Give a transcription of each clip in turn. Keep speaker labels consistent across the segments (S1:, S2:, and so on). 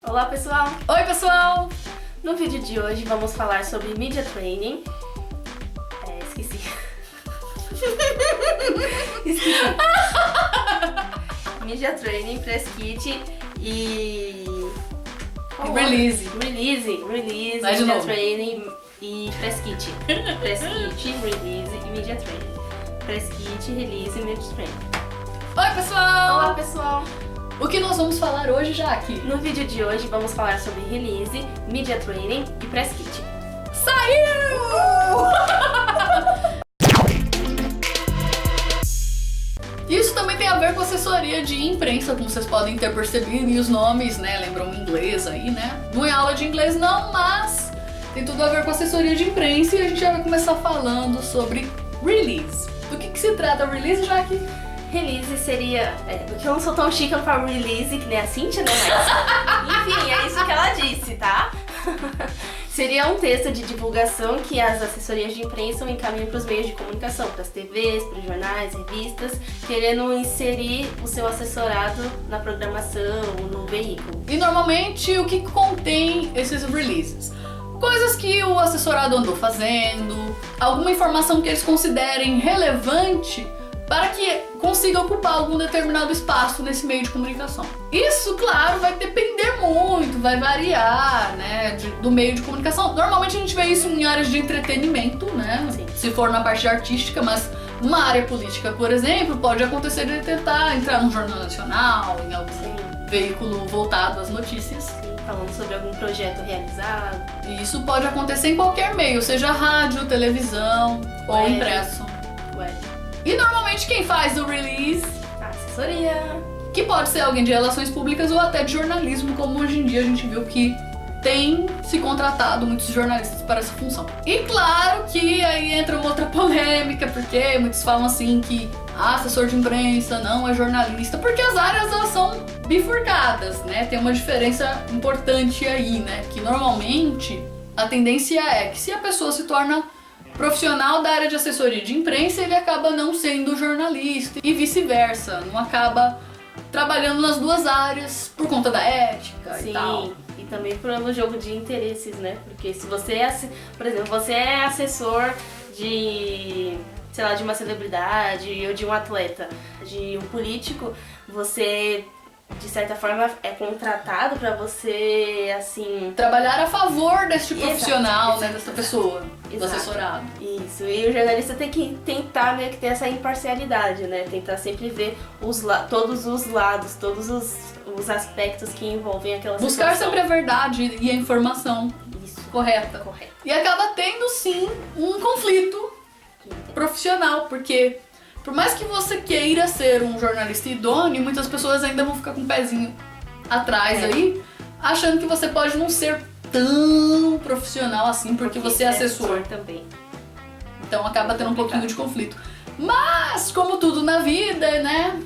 S1: Olá pessoal!
S2: Oi pessoal!
S1: No vídeo de hoje vamos falar sobre Media Training. Esqueci. Media Training, Press Kit e...
S2: Release.
S1: Media Training e Press Kit. Press Kit, Release e Media Training. Press Kit, Release e Media Training.
S2: Oi pessoal!
S1: Olá pessoal!
S2: O que nós vamos falar hoje, Jaque?
S1: No vídeo de hoje vamos falar sobre Release, Media Training e Press Kit.
S2: Saiu! Isso também tem a ver com assessoria de imprensa, como vocês podem ter percebido, e os nomes, né, lembram inglês aí, né? Não é aula de inglês não, mas tem tudo a ver com assessoria de imprensa e a gente já vai começar falando sobre Release. Do que se trata Release, Jaque?
S1: Release seria... porque eu não sou tão chique, eu não falo release que nem a Cíntia, né? Mas, enfim, é isso que ela disse, tá? Seria um texto de divulgação que as assessorias de imprensa encaminham para os meios de comunicação, para as TVs, para os jornais, revistas, querendo inserir o seu assessorado na programação, no veículo.
S2: E normalmente o que contém esses releases? Coisas que o assessorado andou fazendo, alguma informação que eles considerem relevante para que consiga ocupar algum determinado espaço nesse meio de comunicação. Isso, claro, vai depender muito, vai variar, né, do meio de comunicação. Normalmente a gente vê isso em áreas de entretenimento, né,
S1: Sim.
S2: Se for na parte artística, mas numa área política, por exemplo, pode acontecer de tentar entrar num jornal nacional, em algum veículo voltado às notícias.
S1: Sim, falando sobre algum projeto realizado.
S2: E isso pode acontecer em qualquer meio, seja rádio, televisão ou
S1: Web.
S2: impresso.
S1: Web.
S2: E normalmente quem faz o release,
S1: A assessoria.
S2: que pode ser alguém de relações públicas ou até de jornalismo, como hoje em dia a gente viu que tem se contratado muitos jornalistas para essa função. E claro que aí entra uma outra polêmica, porque muitos falam assim que assessor de imprensa não é jornalista, porque as áreas elas são bifurcadas, né? Tem uma diferença importante aí, né? Que normalmente a tendência é que se a pessoa se torna profissional da área de assessoria de imprensa, ele acaba não sendo jornalista e vice-versa, não acaba trabalhando nas duas áreas por conta da ética.
S1: Sim,
S2: e tal.
S1: e também pelo jogo de interesses, né? Porque se você é, por exemplo, você é assessor de, sei lá, de uma celebridade ou de um atleta, de um político, você de certa forma é contratado pra você, assim...
S2: Trabalhar a favor deste
S1: Exato,
S2: profissional, né,
S1: exato,
S2: dessa pessoa, do
S1: exato.
S2: assessorado.
S1: Isso, e o jornalista tem que tentar meio que ter essa imparcialidade, né? Tentar sempre ver todos os lados, todos os aspectos que envolvem aquela
S2: Buscar
S1: situação.
S2: sempre a verdade e a informação
S1: Isso,
S2: correta.
S1: correto.
S2: E acaba tendo, sim, um conflito profissional, porque por mais que você queira ser um jornalista idôneo, muitas pessoas ainda vão ficar com o pezinho atrás aí, achando que você pode não ser tão profissional assim, porque você é assessor.
S1: Também.
S2: Então acaba tendo um pouquinho de conflito. Mas, como tudo na vida, né,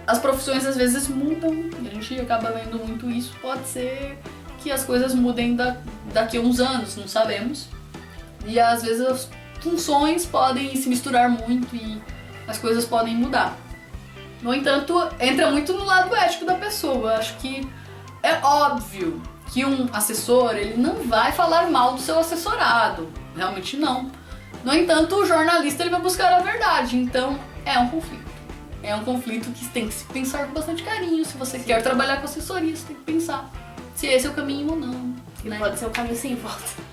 S2: as profissões às vezes mudam, e a gente acaba vendo muito isso. Pode ser que as coisas mudem daqui a uns anos, não sabemos. E às vezes as funções podem se misturar muito e as coisas podem mudar. No entanto, entra muito no lado ético da pessoa. Eu acho que é óbvio que um assessor, ele não vai falar mal do seu assessorado. Realmente não. No entanto, o jornalista, ele vai buscar a verdade. Então, é um conflito. É um conflito que tem que se pensar com bastante carinho. Se você quer trabalhar com assessoria, você tem que pensar se esse é o caminho ou não.
S1: E
S2: Né?
S1: pode ser um caminho sem volta.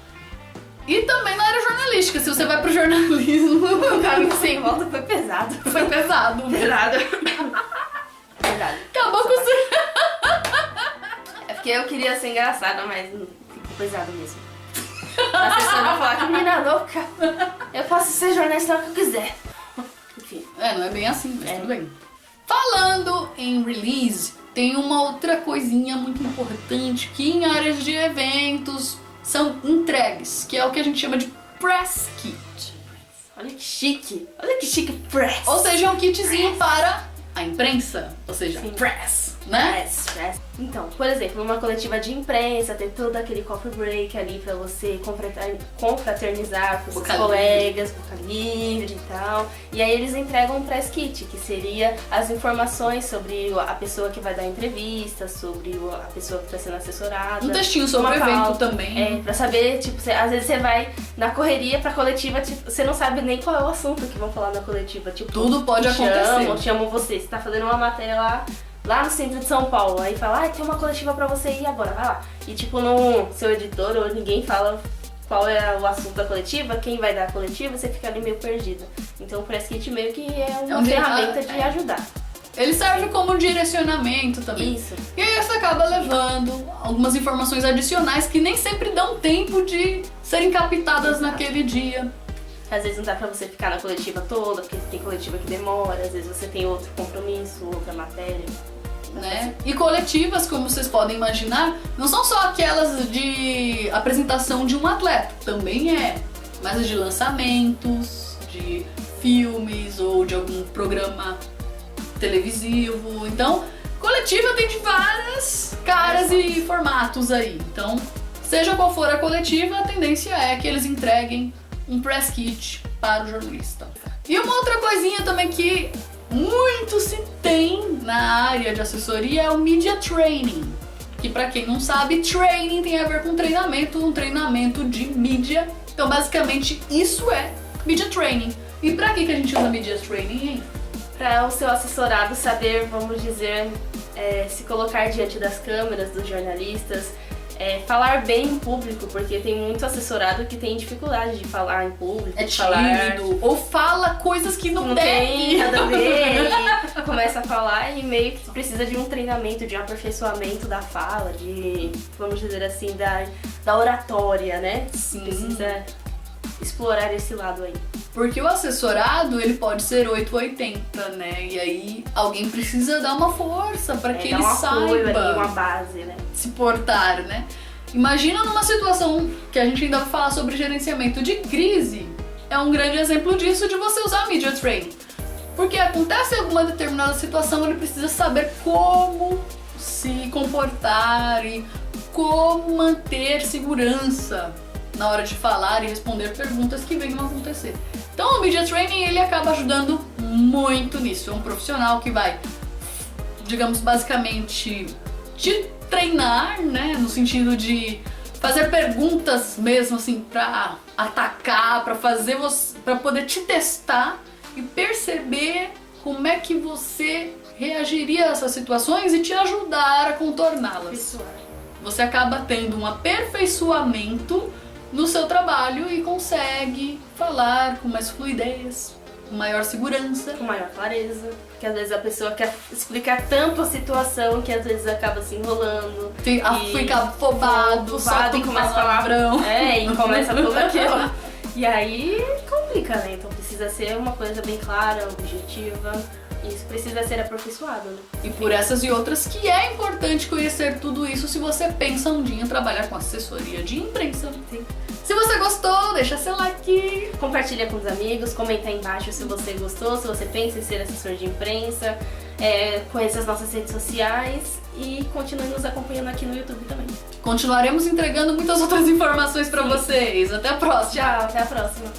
S2: E também na área jornalística, se você vai pro jornalismo,
S1: O caminho sem volta foi pesado.
S2: foi pesado.
S1: Pesado. Verdade.
S2: Acabou com você.
S1: É porque eu queria ser engraçada, mas ficou pesado mesmo. A assessora vai falar que menina louca. Eu posso ser jornalista que eu quiser. Enfim.
S2: Não é bem assim, mas tudo bem. Falando em release, tem uma outra coisinha muito importante que em áreas de eventos são entregues, que é o que a gente chama de press kit.
S1: Olha que chique. Olha que chique press.
S2: Ou seja, é um kitzinho para a imprensa, ou seja,
S1: Sim.
S2: press. né?
S1: Então, por exemplo, numa coletiva de imprensa, tem todo aquele coffee break ali pra você confraternizar com seus colegas, boca livre e tal. E aí eles entregam um press kit, que seria as informações sobre a pessoa que vai dar entrevista, sobre a pessoa que está sendo assessorada.
S2: Um textinho sobre o evento também.
S1: Pra saber, tipo, às vezes você vai na correria pra coletiva, tipo, você não sabe nem qual é o assunto que vão falar na coletiva. Tipo,
S2: tudo pode acontecer.
S1: Chamam você tá fazendo uma matéria lá no centro de São Paulo, aí fala, tem uma coletiva pra você ir agora, vai lá. E tipo, seu editor ou ninguém fala qual é o assunto da coletiva, quem vai dar a coletiva, você fica ali meio perdido. Então o press kit meio que é uma ferramenta de ajudar.
S2: Ele serve como um direcionamento também.
S1: Isso.
S2: E aí você acaba levando algumas informações adicionais que nem sempre dão tempo de serem captadas naquele dia.
S1: Às vezes não dá pra você ficar na coletiva toda, porque tem coletiva que demora, às vezes você tem outro compromisso, outra matéria.
S2: Né? E coletivas, como vocês podem imaginar, não são só aquelas de apresentação de um atleta, também mas as de lançamentos, de filmes ou de algum programa televisivo. Então, coletiva tem de várias caras e formatos aí. Então, seja qual for a coletiva, a tendência é que eles entreguem um press kit para o jornalista. E uma outra coisinha também que muito se tem na área de assessoria é o Media Training. Que pra quem não sabe, training tem a ver com treinamento, um treinamento de mídia. Então basicamente isso é Media Training. E pra que a gente usa Media Training, hein?
S1: Para o seu assessorado saber, vamos dizer, se colocar diante das câmeras, dos jornalistas, falar bem em público, porque tem muito assessorado que tem dificuldade de falar em público.
S2: É tímido, ou fala coisas que não tem
S1: nada a ver, e começa a falar e meio que precisa de um treinamento, de um aperfeiçoamento da fala, de, vamos dizer assim, da oratória, né?
S2: Sim.
S1: Precisa explorar esse lado aí.
S2: Porque o assessorado, ele pode ser 880, né? E aí alguém precisa dar uma força para que ele saiba
S1: uma base, né?
S2: se portar, né? Imagina numa situação que a gente ainda vai falar sobre gerenciamento de crise, é um grande exemplo disso, de você usar Media Training. Porque acontece alguma determinada situação, ele precisa saber como se comportar e como manter segurança na hora de falar e responder perguntas que venham a acontecer. Então o Media Training, ele acaba ajudando muito nisso. É um profissional que vai, digamos, basicamente te treinar, né, no sentido de fazer perguntas mesmo assim pra atacar, pra fazer você, pra poder te testar e perceber como é que você reagiria a essas situações e te ajudar a contorná-las. Você acaba tendo um aperfeiçoamento no seu trabalho e consegue falar com mais fluidez, com maior segurança,
S1: com maior clareza, porque às vezes a pessoa quer explicar tanto a situação que às vezes acaba se enrolando,
S2: fica afobado, solta
S1: e começa a falar
S2: palavrão.
S1: E começa tudo aquilo. E aí complica, né? Então precisa ser uma coisa bem clara, objetiva. Isso precisa ser aperfeiçoado, né?
S2: E por essas e outras que é importante conhecer tudo isso se você pensa um dia em trabalhar com assessoria de imprensa.
S1: Sim.
S2: Se você gostou, deixa seu like.
S1: Compartilha com os amigos, comenta aí embaixo se você gostou, se você pensa em ser assessor de imprensa. Conheça as nossas redes sociais e continue nos acompanhando aqui no YouTube também.
S2: Continuaremos entregando muitas outras informações pra vocês. Até a próxima.
S1: Tchau, até a próxima.